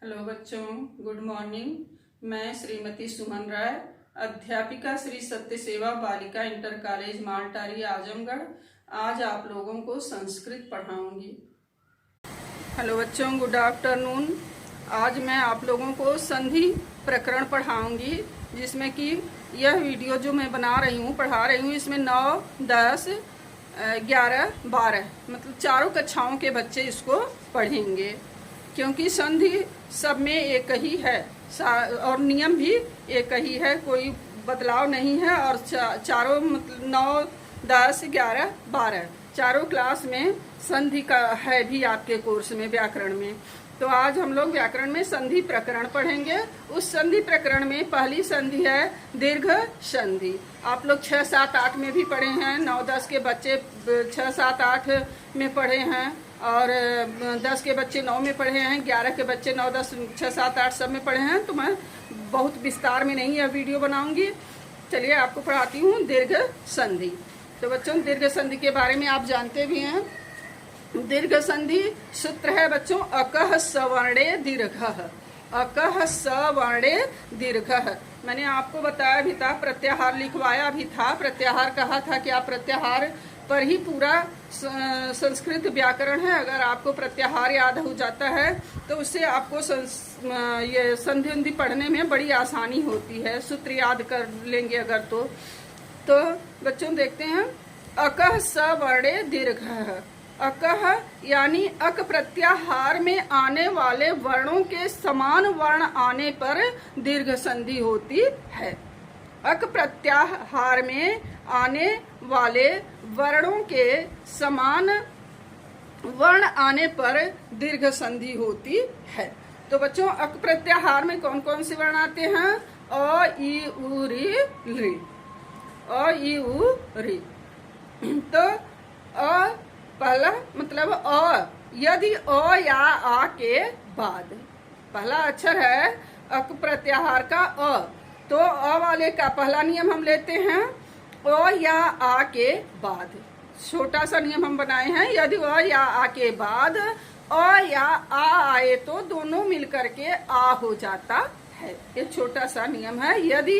Hello बच्चों, good morning. मैं श्रीमती सुमन राय, अध्यापिका श्री सत्य सेवा बालिका इंटर कॉलेज मालटारी आजमगढ़, आज आप लोगों को संस्कृत पढ़ाऊंगी। हेलो बच्चों, गुड आफ्टरनून। आज मैं आप लोगों को संधि प्रकरण पढ़ाऊंगी, जिसमें कि यह वीडियो जो मैं बना रही हूँ, पढ़ा रही हूँ, इसमें 9, 10, 11, 12 मतलब चारों कक्षाओं के बच्चे इसको पढ़ेंगे, क्योंकि संधि सब में एक ही है और नियम भी एक ही है, कोई बदलाव नहीं है। और चारों मतलब 9, 10, 11, 12 चारों क्लास में संधि का है भी आपके कोर्स में, व्याकरण में। तो आज हम लोग व्याकरण में संधि प्रकरण पढ़ेंगे। उस संधि प्रकरण में पहली संधि है दीर्घ संधि। आप लोग 6, 7, 8 में भी पढ़े हैं, 9, 10 के बच्चे 6, 7, 8 में पढ़े हैं, और 10 के बच्चे 9 में पढ़े हैं, 11 के बच्चे 9, 10, 6, 7, 8 सब में पढ़े हैं। तो मैं बहुत विस्तार में नहीं यह वीडियो बनाऊंगी। चलिए आपको पढ़ाती हूँ दीर्घ संधि। तो बच्चों, दीर्घ संधि के बारे में आप जानते भी हैं। दीर्घ संधि सूत्र है बच्चों, अकः सवर्णे दीर्घः, अकः सवर्णे दीर्घः। मैंने आपको बताया भी था, प्रत्याहार लिखवाया भी था, प्रत्याहार कहा था कि आप प्रत्याहार पर ही पूरा संस्कृत व्याकरण है। अगर आपको प्रत्याहार याद हो जाता है तो उससे आपको ये संधि पढ़ने में बड़ी आसानी होती है, सूत्र याद कर लेंगे अगर तो बच्चों देखते हैं, अकः सवर्णे दीर्घः। अकः यानी अक प्रत्याहार में आने वाले वर्णों के समान वर्ण आने पर दीर्घ संधि होती है। अक प्रत्याहार में आने वाले वर्णों के समान वर्ण आने पर दीर्घ संधि होती है। तो बच्चों, अक प्रत्याहार में कौन कौन से वर्ण आते हैं? अ, इ, उ, रि, लृ। अ, इ, उ, रि। तो अ पहला मतलब अ, यदि अ या आ के बाद पहला अक्षर है अक प्रत्याहार का अ, तो अ वाले का पहला नियम हम लेते हैं अ या आ के बाद। छोटा सा नियम हम बनाए हैं, यदि अ या आ के बाद अ या आ आए तो दोनों मिलकर के आ हो जाता है। ये छोटा सा नियम है। यदि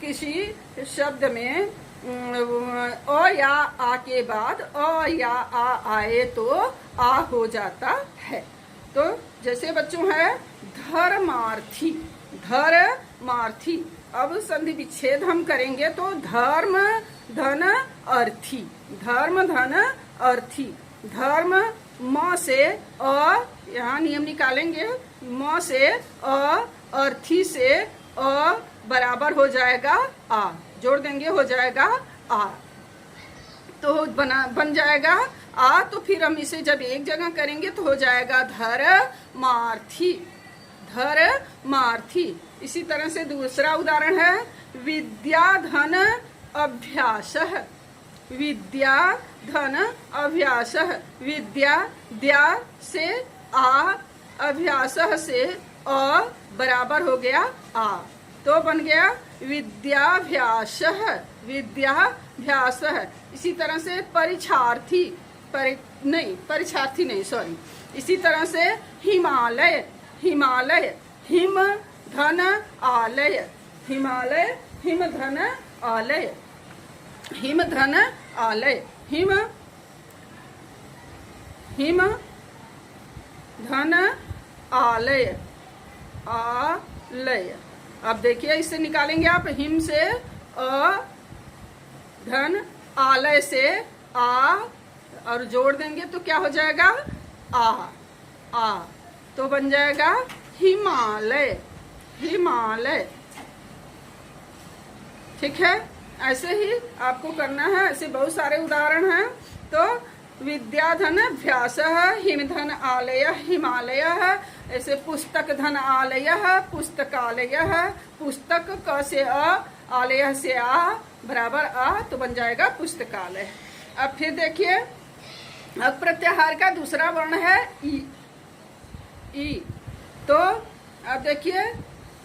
किसी शब्द में अ या आ के बाद अ या आ आए तो आ हो जाता है। तो जैसे बच्चों है धर्मार्थी, धर्मार्थी। अब संधि विच्छेद हम करेंगे तो धर्म धन अर्थी, धर्म धन अर्थी। धर्म म से अ, यहाँ नियम निकालेंगे, म से अ, अर्थी से अ बराबर हो जाएगा आ, जोड़ देंगे हो जाएगा आ, तो बन जाएगा आ। तो फिर हम इसे जब एक जगह करेंगे तो हो जाएगा धर्मार्थी, धर्मार्थी। इसी तरह से दूसरा उदाहरण है विद्या धन अभ्यासः, विद्या धन अभ्यासः। विद्या द्या से आ, अभ्यासः से अ बराबर हो गया आ, तो बन गया विद्याभ्यासः, विद्याभ्यासः। इसी तरह से परीक्षार्थी, परीक्षार्थी नहीं सॉरी। इसी तरह से हिमालय, हिमालय। हिम धन आलय, हिमालय हिम धन आलय, हिम धन आलय। हिम हिम धन आलय, आलय। अब देखिए इसे निकालेंगे आप, हिम से अ, धन आलय से आ, और जोड़ देंगे तो क्या हो जाएगा आ, आ, तो बन जाएगा हिमालय, हिमालय। ठीक है, ऐसे ही आपको करना है। ऐसे बहुत सारे उदाहरण हैं। तो विद्याधन अभ्यास, हिमधन आलय, हिमालय। ऐसे पुस्तक धन आलय, पुस्तकालय। पुस्तक क से अ, आलय से आ बराबर आ, तो बन जाएगा पुस्तकालय। अब फिर देखिए, अब प्रत्याहार का दूसरा वर्ण है ई, ई। तो अब देखिए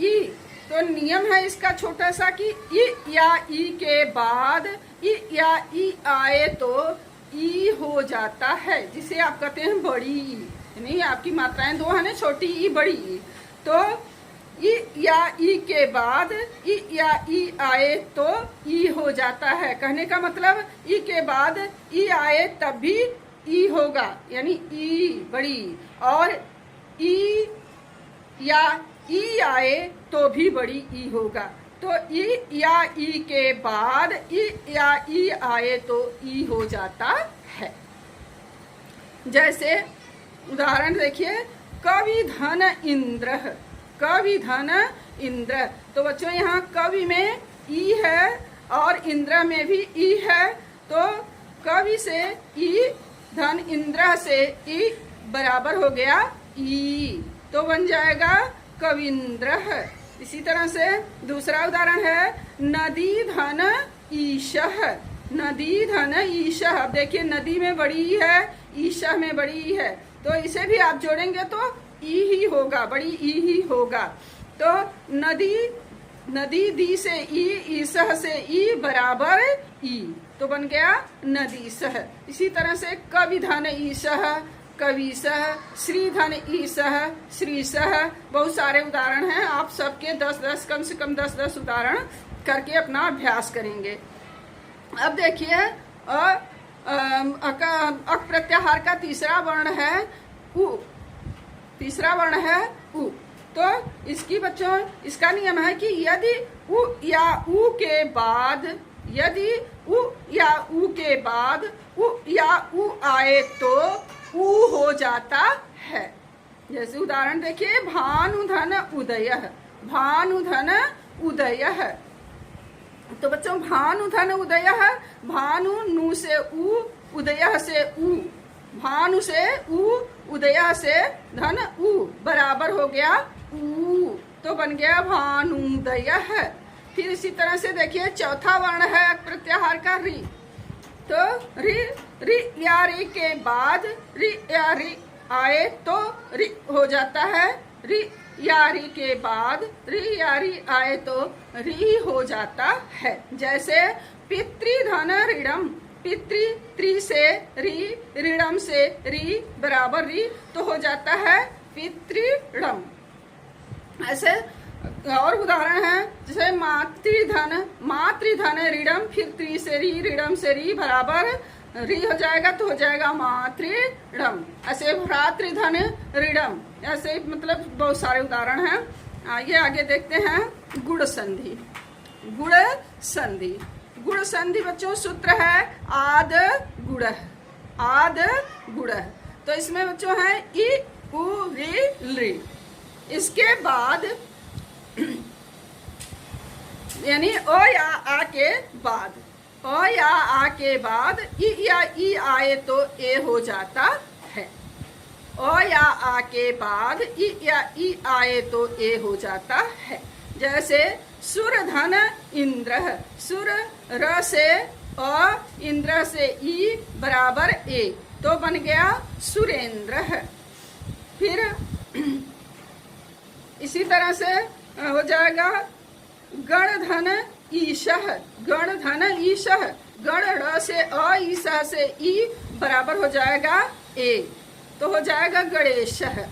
ई, तो नियम है इसका छोटा सा कि ई या ई के बाद ई या ई आए तो ई हो जाता है, जिसे आप कहते हैं बड़ी ई। नहीं, आपकी मात्राएं दो है ना, छोटी ई बड़ी ई। तो ई या ई के बाद ई या ई आए तो ई हो जाता है। कहने का मतलब ई के बाद ई आए तब भी ई होगा, यानी ई बड़ी, और ई या ई आए तो भी बड़ी ई होगा। तो ई या ई के बाद ई या ई आए तो ई हो जाता है। जैसे उदाहरण देखिए, कवि धन इंद्र, कवि धन इंद्र। तो बच्चों यहाँ कवि में ई है और इंद्र में भी ई है, तो कवि से ई, धन इंद्र से ई बराबर हो गया ई, तो बन जाएगा कविंद्र। इसी तरह से दूसरा उदाहरण है नदी धन ईशः, नदी धन ईशः। अब देखिए नदी में बड़ी ई है, ईशः में बड़ी ई है, तो इसे भी आप जोड़ेंगे तो ई ही होगा, बड़ी ई ही होगा। तो नदी, नदी दी से ई, ईशः से ई बराबर ई, तो बन गया नदीशः। इसी तरह से कवि धन ईशः, कविशः, श्री धन ईशः, श्रीशः। बहुत सारे उदाहरण हैं, आप सबके 10-10 कम से कम 10-10 उदाहरण करके अपना अभ्यास करेंगे। अब देखिए अक प्रत्याहार का तीसरा वर्ण है उ, तीसरा वर्ण है उ। तो इसकी बच्चों इसका नियम है कि यदि उ या उ के बाद, यदि उ या उ के बाद उ या उ आए तो उ हो जाता है। जैसे उदाहरण देखिए, भानुधन उदयः, भानुधन उदयः। तो बच्चों भानुधन उदयः, भानु नु से उ, उदयः से उ, भानु से उ, उदयः से धन उ बराबर हो गया उ, तो बन गया भानुदयः। फिर इसी तरह से देखिए चौथा वर्ण है प्रत्याहार का रि। तो रि या रि के बाद रि या रि आए तो रि हो जाता है, रि या रि के बाद रि या रि आए तो रि हो जाता है। जैसे पितृधन ऋणम, पितृ त्रि से रि, ऋणम से रि बराबर रि, तो हो जाता है पितृणम। ऐसे और उदाहरण है, जैसे मातृधन, मातृधन ऋणम, फिर त्रि से रि, ऋणम से रि बराबर रि हो जाएगा, तो हो जाएगा मातृणम। ऐसे भ्रातृधन ऋणम, ऐसे मतलब बहुत सारे उदाहरण हैं। आइए आगे देखते हैं गुण संधि। गुण संधि, गुण संधि बच्चों सूत्र है आद गुणः, आद गुणः। तो इसमें बच्चों है इ उ रि लृ, इसके बाद यानी अ या आ के बाद, अ या आ के बाद ई या ई आए तो ए हो जाता है। अ या आ के बाद ई या ई आए तो ए हो जाता है। जैसे सुरधन इंद्र, सुर र से अ, इंद्र से ई बराबर ए, तो बन गया सुरेंद्र। फिर इसी तरह से हो जाएगा गणधन ईशः, गणधन ईशः, गण ड़ से अ, ईशः से ई बराबर हो जाएगा ए, तो हो जाएगा गणेशः।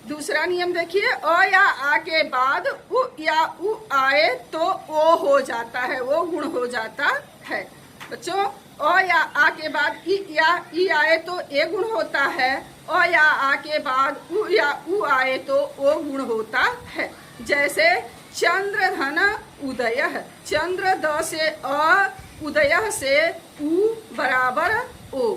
दूसरा नियम देखिए, अ या आ के बाद उ या उ आए तो ओ हो जाता है, वो गुण हो जाता है। बच्चों अ या आ के बाद ई या ई आए तो ए गुण होता है, अ या आ के बाद उ या उ आए तो ओ गुण होता है। जैसे चंद्रधन उदयः, चंद्र द से अ, उदयः से उ बराबर ओ,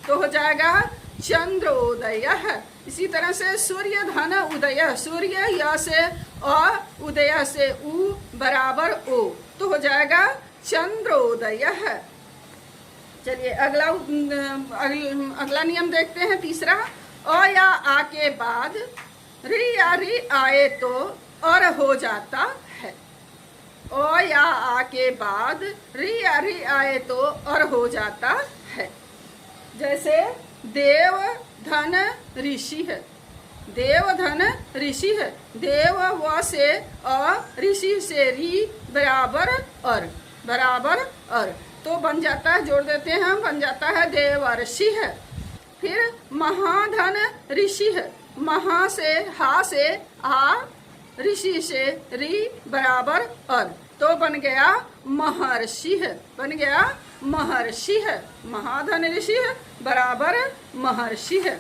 तो हो जाएगा चंद्रोदयः। इसी तरह से सूर्य धन उदय, सूर्य य से अ, उदय से उ बराबर ओ, तो हो जाएगा चंद्रोदयः। चलिए अगला नियम देखते हैं तीसरा। अ या आ के बाद रि या रि आए तो और हो जाता है। अ या आ के बाद रि या रि आए तो और हो जाता है। जैसे देव धन ऋषि है, देव धन ऋषि है, देव व से अ, ऋषि से रि बराबर अर, बराबर अर, तो बन जाता है, जोड़ देते हैं हम, बन जाता है देवर्षि है। फिर महाधन ऋषि है, महा से हा से आ, ऋषि से री बराबर अर, तो बन गया महर्षि है, बन गया महर्षि है। महाधन ऋषि है बराबर महर्षि है।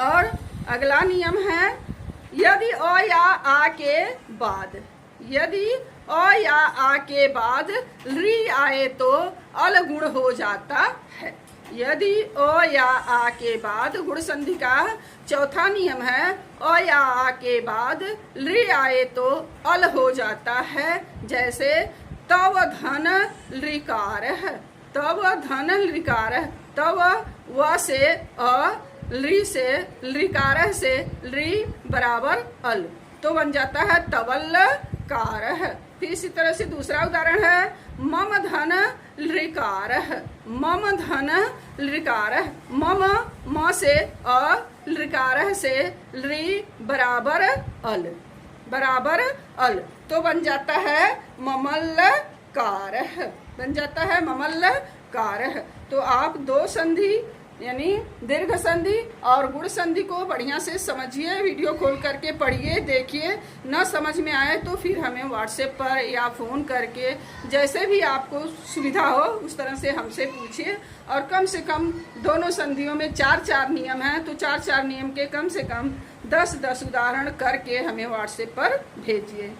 और अगला नियम है, यदि अ या आ के बाद, यदि अ या आ के बाद री आए तो अल गुण हो जाता है। यदि अ या आ के बाद गुण संधि का चौथा नियम है, अ या आ के बाद री आए तो अल हो जाता है। जैसे तव धन ऋकार है, तव धन ऋकार है, तव व से अ, ली से ऋकार से री बराबर अल, तो बन जाता है तवल कार है। फिर इसी तरह से दूसरा उदाहरण है, मम धन ऋकार है, मम धन ऋकार है, मम म से अ, ऋकार से री बराबर अल, बराबर अल, तो बन जाता है ममल कार है, बन जाता है ममल कार है। तो आप दो संधि यानी दीर्घ संधि और गुण संधि को बढ़िया से समझिए, वीडियो खोल करके पढ़िए, देखिए। न समझ में आए तो फिर हमें व्हाट्सएप पर या फ़ोन करके जैसे भी आपको सुविधा हो उस तरह से हमसे पूछिए। और कम से कम दोनों संधियों में 4-4 नियम हैं, तो 4-4 नियम के कम से कम 10-10 उदाहरण करके हमें व्हाट्सएप पर भेजिए।